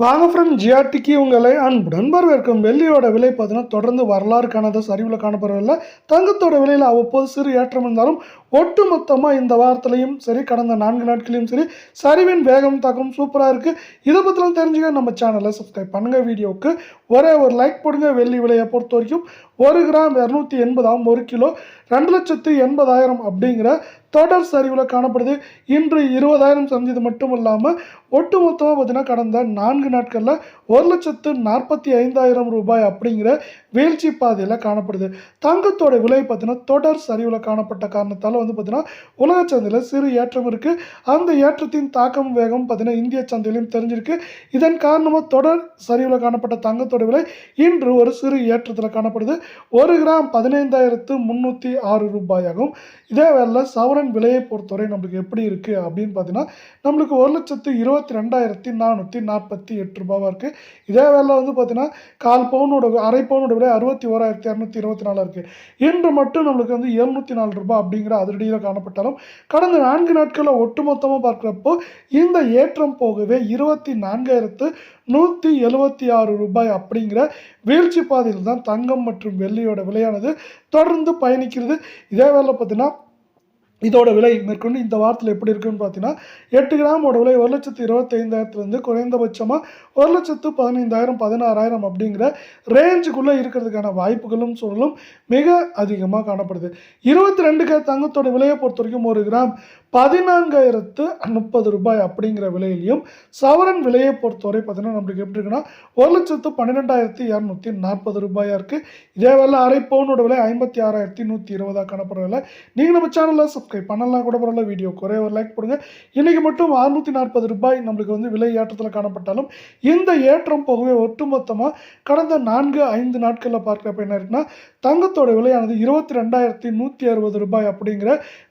வாங்க ஃப்ரெண்ட் ஜிஆர்டிக்கு உங்களை அன்புடன் வரவேற்கும். வெள்ளியோட விலை பார்த்தீங்கன்னா தொடர்ந்து வரலாறு காணாத சரிவில் காணப்படவில்லை. தங்கத்தோட விலையில் அவ்வப்போது சிறு ஏற்றம் இருந்தாலும் ஒட்டுமொத்தமாக இந்த வாரத்திலையும் சரி கடந்த 4 நாட்களையும் சரி சரிவின் வேகம் தாக்கம் சூப்பராக இருக்குது. இதை பற்றிலாம் தெரிஞ்சுக்க நம்ம சேனலை சப்ஸ்கிரைப் பண்ணுங்கள். வீடியோவுக்கு ஒரே ஒரு லைக் போடுங்க. வெள்ளி விலையை பொறுத்த வரைக்கும் 1 கிராம் 280 1 கிலோ 2,80,000 அப்படிங்கிற தொடர் சரிவில் காணப்படுது. இன்று 20,000 சந்திது மட்டும் இல்லாமல் ஒட்டுமொத்தமாக பார்த்தீங்கன்னா கடந்த 4 நாட்களில் 1,45,000 ரூபாய் அப்படிங்கிற வீழ்ச்சி பாதையில் காணப்படுது. தங்கத்தோட விலை பார்த்தீங்கன்னா தொடர் சரிவில் காணப்பட்ட காரணத்தால் பார்த்தீங்கன்னா உலக சந்தையில் சிறு ஏற்றம் இருக்குது. அந்த ஏற்றத்தின் தாக்கம் வேகம் பார்த்தீங்கன்னா இந்திய சந்தையிலும் தெரிஞ்சிருக்கு. இதன் காரணமாக தொடர் சரிவில் காணப்பட்ட தங்கத்தோட விலை இன்று ஒரு சிறு ஏற்றத்தில் காணப்படுது. 1 கிராம் 15,306 ரூபாயாகும். இதே வேலை சவரன் விலையை பொறுத்தவரை நம்மளுக்கு எப்படி இருக்குது அப்படின்னு பார்த்தீங்கன்னா நம்மளுக்கு 1,22,448 ரூபாவாக இருக்குது. இதே வேலை பார்த்தீங்கன்னா கால் பவுனோட அரை பவுனோட விலை 61,224 இருக்குது. இன்று மட்டும் நம்மளுக்கு 704 ரூபாய் அப்படிங்கிற அதிரடியில் காணப்பட்டாலும் கடந்த 4 நாட்களில் ஒட்டுமொத்தமாக பார்க்குறப்போ இந்த ஏற்றம் போகவே 24,176 ரூபாய் அப்படிங்கிற வீழ்ச்சி பாதையில் தான் தங்கம் மற்றும் வெள்ளியோட விலையானது தொடர்ந்து பயணிக்கிறது. இதே வேலை பார்த்தீங்கன்னா இதோட விலை மேற்கொண்டு இந்த வாரத்தில் எப்படி இருக்குன்னு பார்த்தீங்கன்னா 8 கிராமோட விலை 1,25,000 குறைந்தபட்சமாக 1,15,000 16,000 அப்படிங்கிற ரேஞ்சுக்குள்ளே இருக்கிறதுக்கான வாய்ப்புகளும் சூழலும் மிக அதிகமாக காணப்படுது. 22K தங்கத்தோட விலையை பொறுத்த வரைக்கும் 1 கிராம் 14,030 ரூபாய் அப்படிங்கிற விலையிலையும் சவரன் விலையை பொறுத்தவரை பார்த்தீங்கன்னா நம்மளுக்கு எப்படி இருக்குன்னா 1,12,240 ரூபாயாக இருக்குது. இதே வேலை அரை பவுனோட விலை 56,120 காணப்படுற விலை. நீங்கள் நம்ம சேனலில் சப்ஸ்கிரைப் பண்ணலாம் கூட பரவாயில்ல. வீடியோ குறைய ஒரு லைக் போடுங்க. இன்றைக்கி மட்டும் 640 ரூபாய் நம்மளுக்கு விலை ஏற்றத்தில் காணப்பட்டாலும் இந்த ஏற்றம் போகவே ஒட்டுமொத்தமாக கடந்த 4-5 நாட்களில் பார்க்குறப்ப என்ன இருக்குன்னா தங்கத்தோட விலையானது 22,160 ரூபாய் அப்படிங்கிற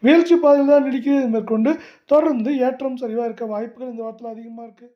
வீழ்ச்சி பாதையில் தான் நீடிக்குது. மேற்கொண்டு தொடர்ந்து ஏற்றம் சரிவாக இருக்க வாய்ப்புகள் இந்த வாரத்தில் அதிகமாக இருக்குது.